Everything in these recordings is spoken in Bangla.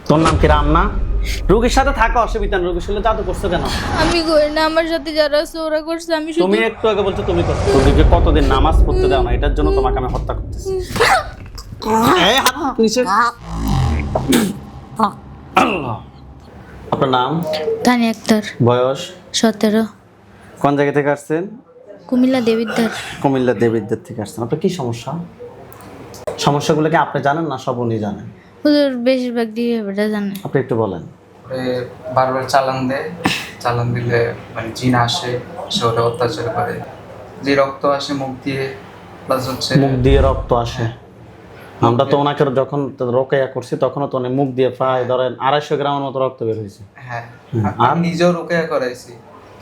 তোর নাম কি রাম না? রোগীর সাথে থাকা অসুবিধা না, রোগীর সাথে জাদু করছো কেন? আমি করি না, আমার সাথে যারা আছে ওরা করছে। আমি শুধু তুমি একটু আগে বলছো তুমি করছো। রোগীকে কতদিন নামাজ পড়তে দাও না, এটার জন্য তোমাকে আমি হত্যা করতেছি। এই হাত নিচে। আল্লাহ। আপনার নাম? তানি আক্তার, বয়স? 17, কোন জায়গা থেকে আসছেন? কুমিল্লা দেবিদ্দার। কুমিল্লা দেবিদ্বার থেকে আসছেন। আপনার কি সমস্যা? সমস্যাগুলো কি আপনি জানেন না সব উনি জানেন? ওদের বেশিরভাগ দিয়ে এটা জানে। আপনি একটু বলেন। বারবার চালান দেয়, চালান দিলে মানে জিন আসে, সে ওটা অত্যাচার করে। যে রক্ত আসে মুখ দিয়ে, প্লাস হচ্ছে মুখ দিয়ে রক্ত আসে। আমরা তো ওনাকে যখন রোকেয়া করছি তখনও তো উনি মুখ দিয়ে প্রায় ধরেন 250 গ্রামের মতো রক্ত বের হয়েছে। হ্যাঁ, আর? আমি নিজেও রোকেয়া করাইছি,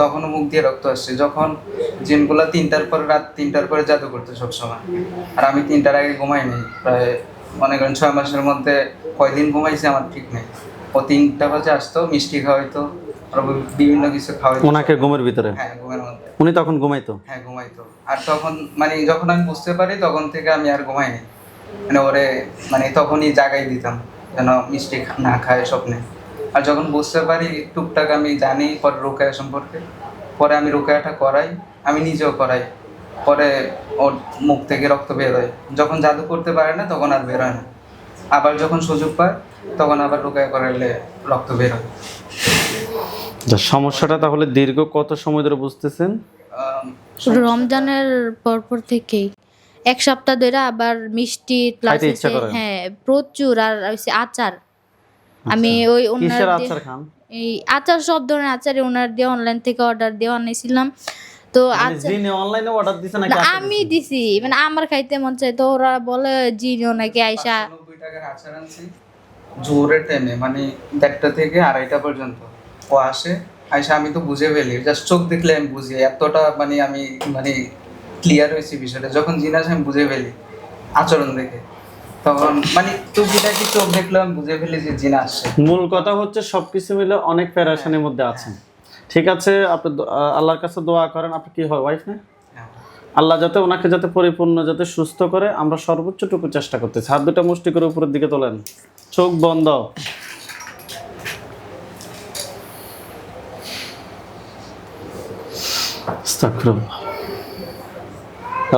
তখনও মুখ দিয়ে রক্ত আসছে। যখন জিনগুলা 3টার পরে, রাত 3টার পরে জাদু করতে সবসময়, আর আমি 3টার আগে ঘুমাইনি। প্রায় মনে করেন 6 মাসের মধ্যে কয়দিন ঘুমাইছি আমার ঠিক নেই। ও 3টা বাজে আসতো, মিষ্টি খাওয়াইতো, আর বিভিন্ন কিছু খাওয়াইতো। ওনাকে ঘুমের ভিতরে? হ্যাঁ, ঘুমের মধ্যে। উনি তখন ঘুমাইতো? হ্যাঁ, ঘুমাইতো। আর তখন মানে যখন আমি বুঝতে পারি তখন থেকে আমি আর ঘুমাইনি, মানে ওরে মানে তখনই জাগাই দিতাম যেন মিষ্টি না খায় স্বপ্নে। আর যখন বুঝতে পারি টুকটাক আমি জানি পরে রোকেয়া সম্পর্কে, পরে আমি রোকেয়াটা করাই, আমি নিজেও করাই। পরে ওর মুখ থেকে রক্ত বের হয়। যখন জাদু করতে পারে না তখন আর বের হয় না। আবার যখন সুযোগ পায় তখন আবার রোকেয়া করাইলে রক্ত বের হয়। সমস্যাটা তাহলে দীর্ঘ কত সময় ধরে বুঝতেছেন? রমজানের পরপর থেকেই 1 সপ্তাহ ধরে আবার মিষ্টি প্লাস খাইতে ইচ্ছা করে? হ্যাঁ প্রচুর। আর হচ্ছে আচার, আমি ওই ওনার কিসের আচার খান? এই আচার সব ধরনের আচার ওনার দিয়ে অনলাইন থেকে অর্ডার দিয়ে আনাইছিলাম। তো আচার জিনে অনলাইনে অর্ডার দিছে নাকি না, আপনি আমি দিছেন? দিছি, মানে আমার খাইতে মন চাই তো ওরা বলে জিনিও নাকি আইসা। 590 টাকার আচার আনছি জোরের টাইমে, মানে 1টা থেকে 2:30 পর্যন্ত ও আসে। আইসা আমি তো বুঝে ফেলি, জাস্ট চোখ দেখলে আমি বুঝি, এতটা মানে আমি মানে ক্লিয়ার হয়েছি বিষয়টা। যখন জিন আসে আমি বুঝে ফেলি আচরণ দেখে, তখন মানে টুকিটাকি চোখ দেখলে আমি বুঝে ফেলি যে জিন আসছে। মূল কথা হচ্ছে সবকিছু মিলে অনেক প্যারাশানির মধ্যে আছেন। ঠিক আছে, আপনি আল্লাহর কাছে দোয়া করেন। আপনি কি হয় ওয়াইফ না? হ্যাঁ। আল্লাহ যাতে ওনাকে যাতে পরিপূর্ণ যাতে সুস্থ করে, আমরা সর্বোচ্চটুকু চেষ্টা করতেছি। হাত দুটো মুষ্টি করে উপরের দিকে তোলেন, চোখ বন্ধ। আস্তাগফিরুল্লাহ।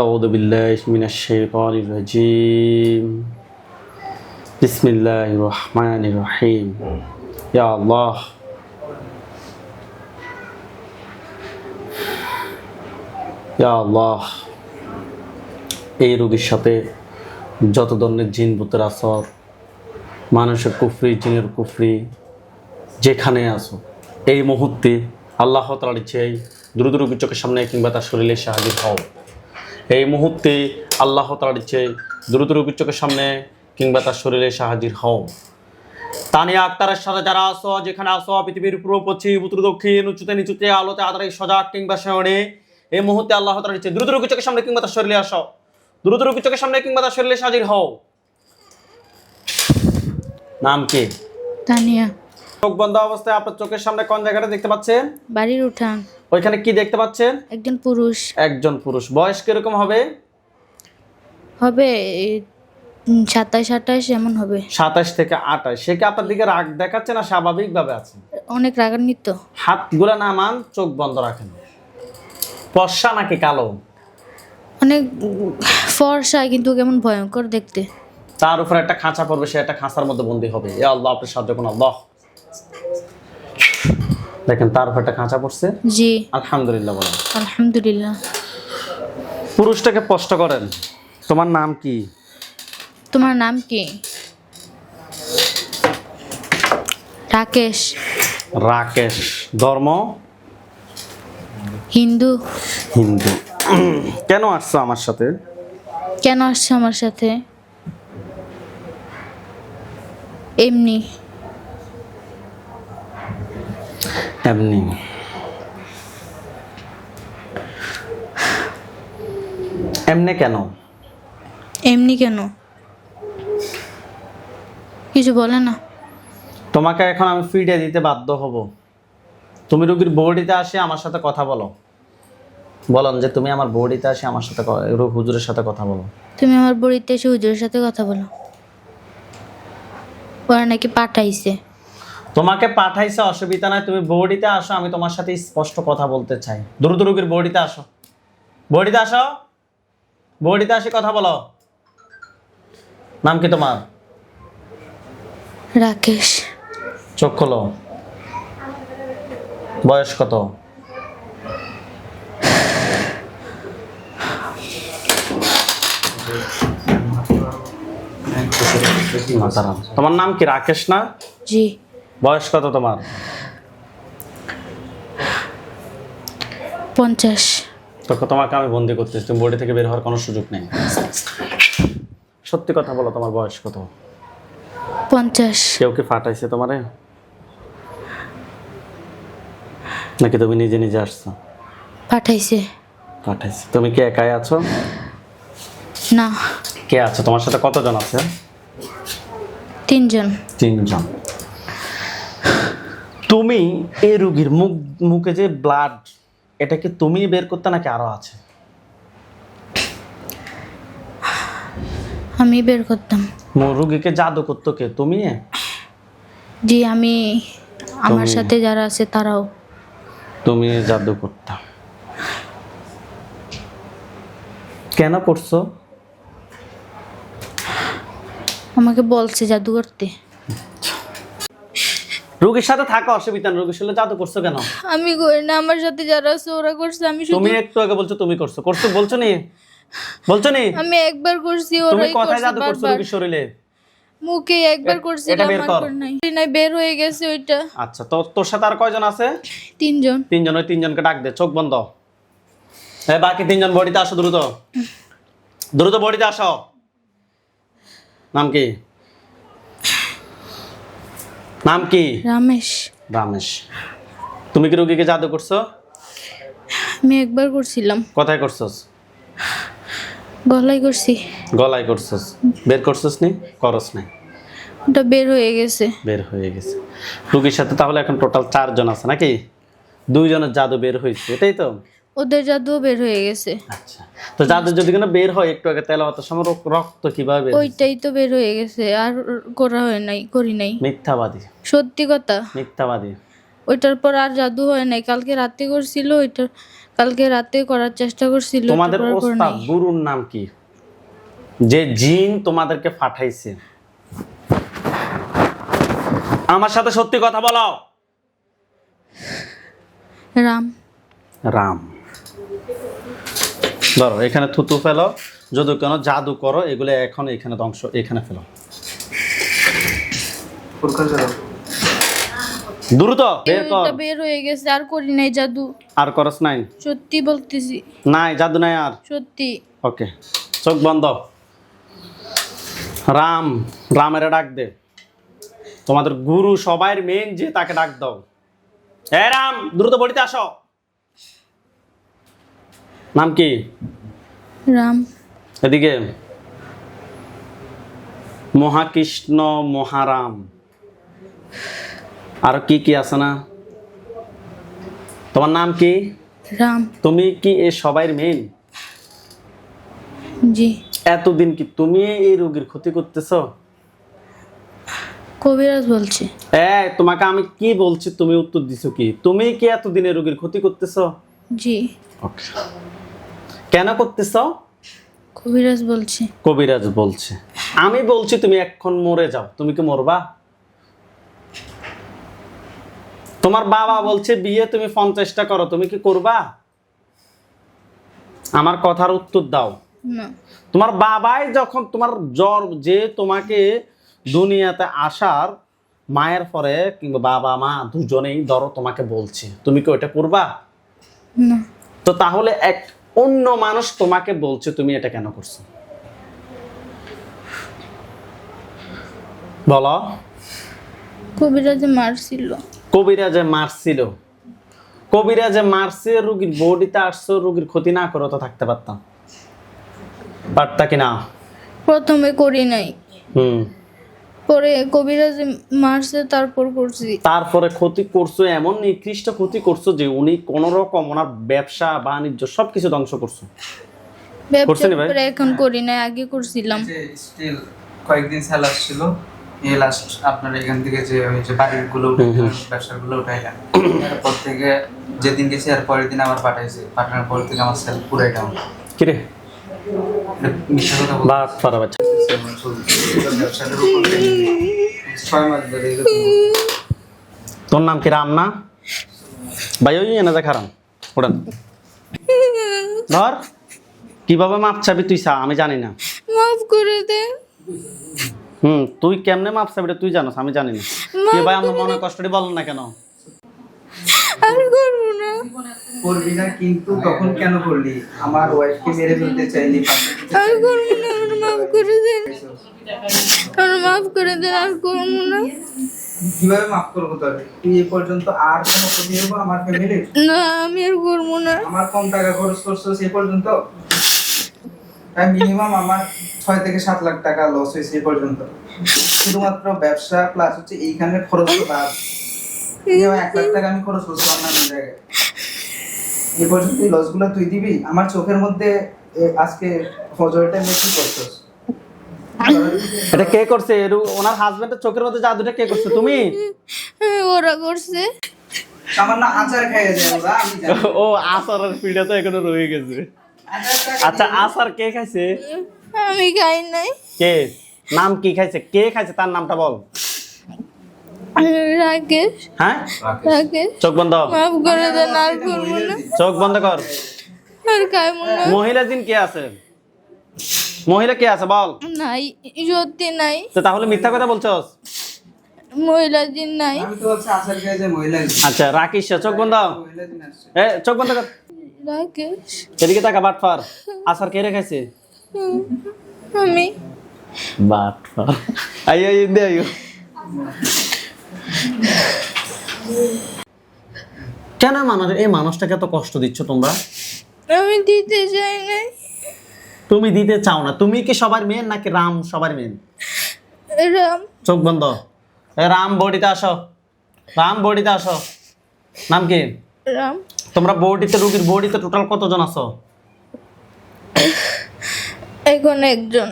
আউযু বিল্লাহি মিনাশ শাইতানির রাজিম। বিসমিল্লাহির রহমানির রহিম। ইয়া আল্লাহ, ইয়া আল্লাহ, এই রোগীর সাথে যত ধরনের জিন ভূতের আসর, মানুষের কুফরি, জিনের কুফরি, যেখানে আসো এই মুহূর্তে আল্লাহ তাআলার ইচ্ছায় দ্রুত রোগীর চোখের সামনে কিংবা তার শরীরে এসে হাজির হও। এই মুহূর্তে আল্লাহ তাআলার ইচ্ছায় দ্রুত রোগীর চোখের সামনে কিংবা তার শরীরে এসে হাজির হও। তানিয়া আক্তারের সাথে যারা আসো, যেখানে আসো, পৃথিবীর পূর্ব পশ্চিম উত্তর দক্ষিণ, উঁচুতে নিচুতে, আলোতে আধারে, সজাগ কিংবা শয়নে, এই মুহূর্তে আল্লাহ তাআলার ইচ্ছে দ্রুত রোগীর চোখের সামনে কিংবা তার শরীরে আসো। দ্রুত রোগীর চোখের সামনে কিংবা তার শরীরে এসে হাজির হও। নাম কি? তানিয়া। চোখ বন্ধ অবস্থায় আপনার চোখের সামনে কোন জায়গাটা দেখতে পাচ্ছেন? বাড়ির উঠান। ওইখানে কি দেখতে পাচ্ছেন? একজন পুরুষ। একজন পুরুষ। বয়স কিরকম হবে? হবে 27-28 এমন হবে। 27 থেকে 28। সে কি আপনার দিকে রাগ দেখাচ্ছে না স্বাভাবিকভাবে আছে? অনেক রাগান্বিত। হাতগুলা নামান, চোখ বন্ধ রাখেন। ফর্সা নাকি কালো? অনেক ফর্সা কিন্তু কেমন ভয়ঙ্কর দেখতে। তার উপর একটা খাঁচা পড়বে, সে একটা খাঁচার মধ্যে বন্দী হবে। এ আল্লাহ, আপনি সাহায্য করুন আল্লাহ। দেখেন তার উপর একটা খাঁচা পড়ছে। জি আলহামদুলিল্লাহ বলেন। আলহামদুলিল্লাহ। পুরুষটাকে স্পষ্ট করেন। তোমার নাম কি? তোমার নাম কি? রাকেশ। রাকেশ। ধর্ম? হিন্দু। হিন্দু। কেন আসছো আমার সাথে? কেন আসছো আমার সাথে? এমনি। এমনি? এমনি কেন? এমনি কেন? কিছু বলে না। তোমাকে এখন আমি ফিডে দিতে বাধ্য হব। তুমি রোগীর বডিতে আসে আমার সাথে কথা বলো। বলেন যে তুমি আমার বডিতে আসে আমার সাথে হুজুরের সাথে কথা বলো। তুমি আমার বাড়িতে এসে হুজুরের সাথে কথা বলো। ওরা নাকি পাঠাইছে। তোমাকে পাঠাইছে, অসুবিধা নাই, তুমি বডিতে আসো, আমি তোমার সাথে স্পষ্ট কথা বলতে চাই। দ্রুত রোগীর বডিতে আসো, বডিতে আসো, বডিতে আসি কথা বলো। নাম কি তোমার? রাকেশ। চোখ খোলো। বয়স কত? তোমার নাম কি? রাকেশ না? জি। বয়স কত তোমার? 50। তোমাকে আমি বন্দি করতেছি, তুমি বডি থেকে বের হওয়ার কোনো সুযোগ নেই। সত্যি কথা বলো, তোমার বয়স কত? 50। কেউ কি ফাটাইছে তোমারে, নাকি তুমি নিজে নিজে আসছো? পাঠাইছে। পাঠাইছে। তুমি কি একাই আছো? না, কে আছে তোমার সাথে? কতজন আছে? 3 জন। 3 জন। তুমি এই রোগীর মুখে যে ব্লাড, এটা কি তুমি বের করতে নাকি আরো আছে? আমি বের করতাম। রোগীকে জাদু করতো কে? তুমি? জি, আমি, আমার তুমি? সাথে যারা আছে তারাও। তুমি জাদু করতা? কেন করছো? আমাকে বলছে জাদু করতে। রোগীর সাথে থাকা অসুবিধা না, রোগীর সাথে জাদু করছো কেন? আমি করি না, আমার সাথে যারা আছে ওরা করছে। আমি তুমি শুধু, একটু আগে বলছো তুমি করছো, করছো বলছো নি? বলছো নি? আমি একবার করছি, তুমি ওরাই কোথায় করছে জাদু করছো বারবার। রোগীর শরীরে? মুখে একবার করছি, এটা বের কর। নাই বের হয়ে গেছে ওইটা। আচ্ছা, তো তোর সাথে আর কয়জন আছে? 3 জন। 3 জন। ওই 3 জনকে ডাক দে, চোখ বন্ধ। হ্যাঁ, বাকি 3 জন বডিতে আসো, দ্রুত দ্রুত বডিতে আসো। নাম কি? নাম কি? রামেশ। রামেশ। তুমি কি রোগীকে জাদু করছো? আমি একবার করছিলাম। কোথায় করছস? গলায় করছি। গলায় করছস? বের করছস নি? করস নাই? ওটা বের হয়ে গেছে। বের হয়ে গেছে। রোগীর সাথে তাহলে এখন টোটাল 4 জন আছে নাকি? 2 জনের জাদু বের হয়েছে, এটাই তো? ওদের জাদুও বের হয়ে গেছে। আচ্ছা, তো জাদু যদি কোনো বের হয়, একটু আগে তেলাওয়াতের সময় রক্ত কিভাবে বের হয়েছে? ওইটাই তো বের হয়ে গেছে, আর করা হয় নাই, করি নাই। মিথ্যাবাদী, সত্যি কথা। মিথ্যাবাদী। ওইটার পর আর জাদু হয় নাই। কালকে রাতে করছিল ওইটা, কালকে রাতে করার চেষ্টা করছিল। তোমাদের ওইটার পর করে ওস্তাদ নাই। গুরুর নাম কি, যে জিন তোমাদেরকে পাঠাইছে? আমার সাথে সত্যি কথা বলো। রাম। রাম। ধরো, এখানে থুতু ফেলো, যদি কোনো জাদু করো এগুলো এখন এখানে ধ্বংস, এখানে ফেলো দ্রুত বের কর। ওইটা বের হয়ে গেছে, আর করি নাই জাদু। আর করস নাই? সত্যি বলতেছি, নাই জাদু নাই আর? সত্যি। ওকে, চোখ বন্ধ। রাম, রামের ডাক দে। তোমাদের গুরু সবাই মেন যে, তাকে ডাক দাও। এ রাম, দ্রুত বডিতে আসো। নাম কি? রাম। এদিকে। মহাকৃষ্ণ, মহারাম, আর কি কি আছে না? তোমার নাম কি? রাম। তুমি কি এ সবাই মেন? জি। এতদিন কি তুমি এই রোগীর ক্ষতি করতেছো? কবিরাজ বলছে। তোমাকে আমি কি বলছি, তুমি উত্তর দিছো কি? তুমি কি এতদিনে রোগীর ক্ষতি করতেছো? জি। ওকে, কেন করতেছো? কবিরাজ বলছে। কবিরাজ বলছে। আমি বলছি তুমি এখন মরে যাও, তুমি কি মরবা? তোমার বাবা বলছে বিয়ে তুমি 50টা করো, তুমি কি করবা? আমার কথার উত্তর দাও। না। তোমার বাবাই যখন তোমার জ্বর, যে তোমাকে দুনিয়াতে আসার মায়ের পরে, কিংবা বাবা মা দুজনেই ধরো তোমাকে বলছে, তুমি কি ওটা করবা? না। তো তাহলে এক অন্য মানুষ তোমাকে বলছে, তুমি এটা কেন করছো? বলো। কবিরাজে মারছিল। কবিরাজে মারছিল? কবিরাজে মারছে, রোগীর বডিতে আসছো, রোগীর ক্ষতি না করে তো থাকতে পারতাম, পারতা কি না? প্রথমে করি নাই, হুম। পরে কবিরাজে মারছে, তারপর করছি। তারপরে ক্ষতি করছো, এমন নিকৃষ্ট ক্ষতি করছো যে উনি কোন রকম ওনার ব্যবসা বাণিজ্য সবকিছু ধ্বংস করছো। ব্যবসা করছেন ভাই? করে এখন করি নাই, আগে করছিলাম। যে স্টিল কয়েকদিন স্যালাড ছিল, এই লাস্ট আপনার এখান থেকে যে ওই যে বাড়িগুলো ব্যবসাগুলো উঠাইলেন, এরপর থেকে যেদিন গেছি আর পরের দিন আবার পাঠানোর পর থেকে আমার সেল পুরাই ডাউন। কিরে মিথ্যা কথা বলতে বাস পারা বাচ্চা, ব্যবসাটার উপর 6 মাস ধরে এরকম। তোর নাম কি রাম না ভাই? ওই এনে দেখ হারাম ওটা ধর, কিভাবে মাপ চাবি তুই চা, আমি জানি না। মাফ করে দে। তুই কেমনে মাপ চাবি তুই জানোস, আমি জানি না। কি ভাই আমার মনে কষ্টটি বল না কেন? আর করবো না। করবি না কিন্তু তখন কেন করলি? আমার ওয়াইফকে মেরে ফেলতে চাইলি, আর করবো না, আমার মাফ করে দে। আমার মাফ করে দে, আর করবো না। কিভাবে মাফ করবো তোর? তুই এ পর্যন্ত আর কোনো ক্ষতি হবো আমার ফ্যামিলির? না, আমি আর করবো না। আমার কম টাকা খরচ করছো সে পর্যন্ত, তাই মিনিমাম আমার 6 থেকে 7 লাখ টাকা লস হয়েছে এই পর্যন্ত, শুধুমাত্র ব্যবসা প্লাস হচ্ছে এইখানে খরচ তো বাদ। মিনিমাম 1 লাখ টাকা আমি খরচ করছি অন্যান্য জায়গায়। এই পর্যন্ত এই লসগুলো তুই দিবি? আমার চোখের মধ্যে আজকে ফজর টাইমে কি করছস? এটা কে করছে? ওনার হাজবেন্ডের চোখের মধ্যে জাদুটা কে করছে? তুমি? ওরা করছে। আমার না আচার খাইয়ে যায় ওরা, আমি জানি। ও আচারের পিঠা তো এখনো রয়ে গেছে। আচ্ছা আচার কে খাইছে? আমি খাই নাই। কে? নাম কি খাইছে? কে খাইছে তার নামটা বল। রাকেশ। হ্যাঁ রাকেশ। চোখ বন্ধ, মাফ করে দে, আর করবো না। চোখ বন্ধ কর। আর খাইবো না। মহিলা দিন কে আছে? মহিলা কে আছে বল। নাই, সত্যি নাই। তো তাহলে মিথ্যা কথা বলছস? মহিলা দিন নাই। আমি তো হচ্ছে আচার খাইয়ে যায় মহিলা। আচ্ছা রাকিস, চোখ বন্ধ। মহিলা দিন আসছে। চোখ বন্ধ কর। রাকেশ। এদিকে তাকা বাটফার। আচার কে রেখেছে? আমি। বাটফার। আইও দে আইও। কেন এই মানুষটাকে এত কষ্ট দিচ্ছ তোমরা? আমি দিতে চাই নাই। তুমি দিতে চাও না? তুমি কি সবার মেয়ে নাকি রাম সবার মেয়ে? রাম। চোখ বন্ধ। রাম বডিতে আসো, রাম বডিতে আসো। নাম কি? রাম। তোমরা বডিতে, রোগীর বডিতে টোটাল কতজন আছো? এখন একজন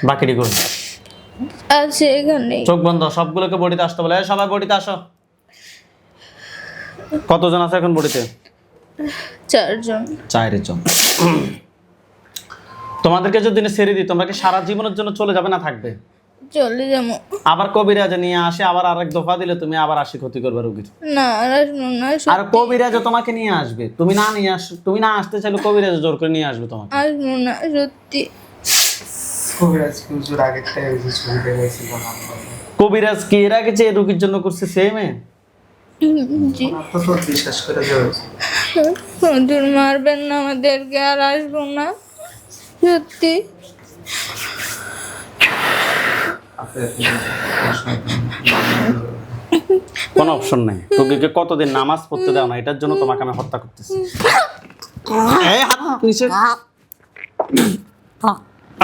বাকিটি কই? আছে এখানে। চোখ বন্ধ, সবগুলোকে বডিতে আসতে বলে। সবাই বডিতে আসো। কতজন আছে এখন বডিতে? 4 জন। 4 জন। তোমাদেরকে যদি ছেড়ে দিই তোমরা কি সারা জীবনের জন্য চলে যাবে না থাকবে? চলে যাবো। আবার কবিরাজে নিয়ে আসে, আবার আরেক দফা দিলে তুমি আবার আসি ক্ষতি করবে রোগীর। না আসবো না। আর কবিরাজে তোমাকে নিয়ে আসবে, তুমি না আসতে চাইলে কবিরাজে জোর করে নিয়ে আসবে তোমাকে। আসবো না, সত্যি। কবিরাজ হুজুর আগেরটাই ওই যে ছবিটা গেছিল না, কবিরাজ কি এর আগে যে রোগীর জন্য করছে সেমে? জি। তো তো বিশ্বাস করে দেওয়া। হুজুর মারবেন না আমাদেরকে, আর আসবো না, সত্যি। কোনো অপশন নাই। রোগীকে কতদিন নামাজ পড়তে দাও না, এটার জন্য তোমাকে আমি হত্যা করতেছি। এই হাত নিচে।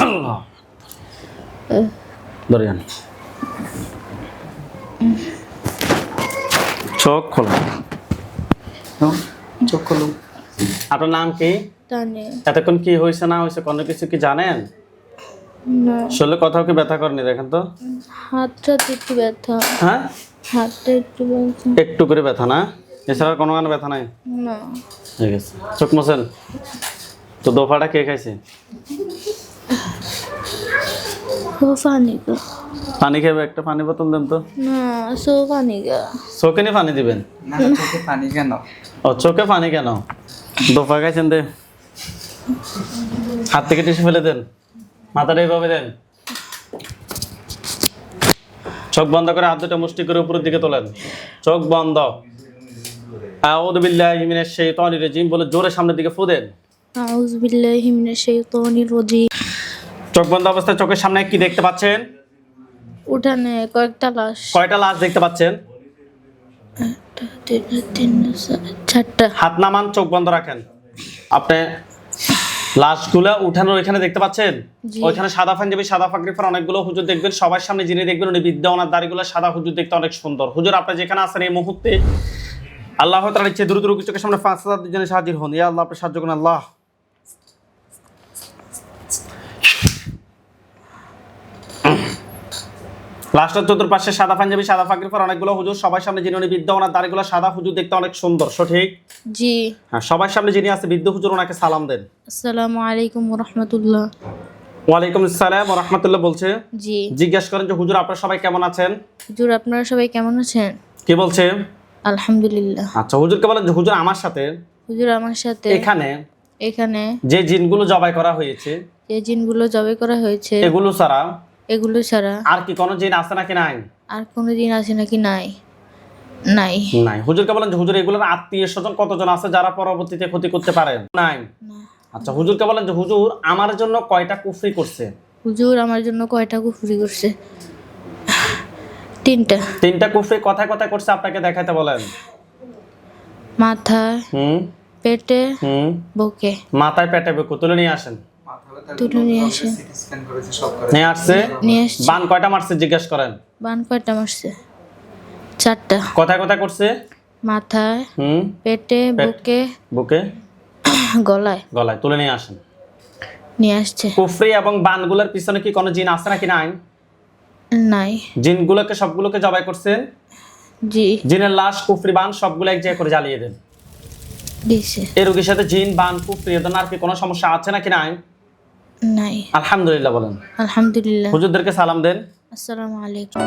আল্লাহ দরিয়ান চোখ খোলো। চোখ খুলুন। আপনার নাম কি? জানি এতক্ষণ কি হয়েছে না হয়েছে কোনো কিছু কি জানেন? না। শরীরে কোথাও কি ব্যথা করেনি দেখেন তো? হাতটা একটু ব্যথা। হ্যাঁ হাতটা একটু ব্যথা। একটু করে ব্যথা না? এছাড়া কোনো গান ব্যথা নাই? না। ঠিক আছে চোখ মোছেন। তো দোফাটা কে খাইছে? ও পানি গা। পানি খাবে? একটা পানি বোতল দেন তো। না, সো পানি গা। চোখে নিয়ে পানি দিবেন? না চোখে পানি কেন? ও চোখে পানি কেন? দোফা খাইছেন দে। হাত থেকে টিস্যু ফেলে দেন, মাথাটা এইভাবে দেন। চোখ বন্ধ করে হাত দুটো মুষ্টি করে উপরের দিকে তোলেন। চোখ বন্ধ। আউযু বিল্লাহি মিনাশ শাইতানির রাজিম বলে জোরে সামনের দিকে ফু দেন। আউযু বিল্লাহি মিনাশ শাইতানির রাজিম। চোখ বন্ধ অবস্থায় চোখের সামনে কি দেখতে পাচ্ছেন? উঠানে কয়েকটা লাশ। কয়টা লাশ দেখতে পাচ্ছেন? 4টা। হাত নামান, চোখ বন্ধ রাখেন। আপনি লাশগুলা উঠানোর ওইখানে দেখতে পাচ্ছেন? জি। ওইখানে সাদা পাঞ্জাবি, সাদা পাগড়ি পরা অনেকগুলো হুজুর দেখবেন। সবার সামনে যিনি দেখবেন উনি বিদ্যা, ওনার দাড়িগুলো সাদা। হুজুর দেখতে অনেক সুন্দর। হুজুর আপনি যেখানে আছেন এই মুহূর্তে আল্লাহ তাআলার ইচ্ছে দ্রুত রোগীর চোখের সামনে 5000 জনের হাজির হন। ইয়া আল্লাহ আপনি সাহায্য করুন আল্লাহ। লাস্টের চতুর্পাশে সাদা পাঞ্জাবি সাদা পাগড়ি পরা অনেকগুলো হুজুর, সবার সামনে যিনি উনি বৃদ্ধ, ওনার দাড়িগুলো সাদা, হুজুর দেখতে অনেক সুন্দর, সঠিক? জি। হ্যাঁ, সবার সামনে যিনি আছে বৃদ্ধ হুজুর, ওনাকে সালাম দেন। আসসালামু আলাইকুম ওয়া রাহমাতুল্লাহ। ওয়ালাইকুম আসসালাম ওয়া রাহমাতুল্লাহ বলছে। জি। জিজ্ঞেস করেন যে হুজুর আপনারা সবাই কেমন আছেন? হুজুর আপনারা সবাই কেমন আছেন? কি বলছে? আলহামদুলিল্লাহ। আচ্ছা, হুজুরকে বলেন যে হুজুর আমার সাথে হুজুর আমার সাথে এখানে যে জিনগুলো জবাই করা হয়েছে, যে জিনগুলো জবাই করা হয়েছে এগুলো ছাড়া আর কি কোনো জিন আছে নাকি নাই? আর কোনো জিন আছে নাকি? নাই। নাই। হুজুরকে বলেন যে হুজুর এগুলোর আত্মীয় স্বজন কতজন আছে যারা পরবর্তীতে ক্ষতি করতে পারে? নাই। আচ্ছা, হুজুরকে বলেন যে হুজুর আমার জন্য কয়টা কুফরি করছে? হুজুর আমার জন্য কয়টা কুফরি করছে? 3টা কুফরি কথায় কথায় করছে, আপনাকে দেখাতে বলেন। মাথায়, পেটে, বুকে। মাথায় পেটে বুকে তুলে নিয়ে আসেন। তুলে নিয়ে আসে। সিটি স্ক্যান করেছে, সব করে নিয়ে আসছে। আসছে। বান কয়টা মারছে জিজ্ঞেস করেন। বান কয়টা মারছে? 4টা। কথায় কথায় করছে? মাথায়, পেটে, বুকে, গলায়। তুলে নিয়ে আসেন। নিয়ে আসছে। কুফরি এবং বানগুলোর পিছনে কি কোনো জিন আছে নাকি নাই? নাই। জিনগুলোকে সবগুলোকে জবাই করছেন? জি। জিনের লাশ, কুফরি, বান সবগুলো এক জায়গায় করে জ্বালিয়ে দেন। দিছে। এই রোগীর সাথে জিন, বান, কুফরি এদের আর কি কোনো সমস্যা আছে নাকি নাই? নাই। আলহামদুলিল্লাহ বলেন। আলহামদুলিল্লাহ। হুজুরদেরকে সালাম দেন। আসসালামু আলাইকুম।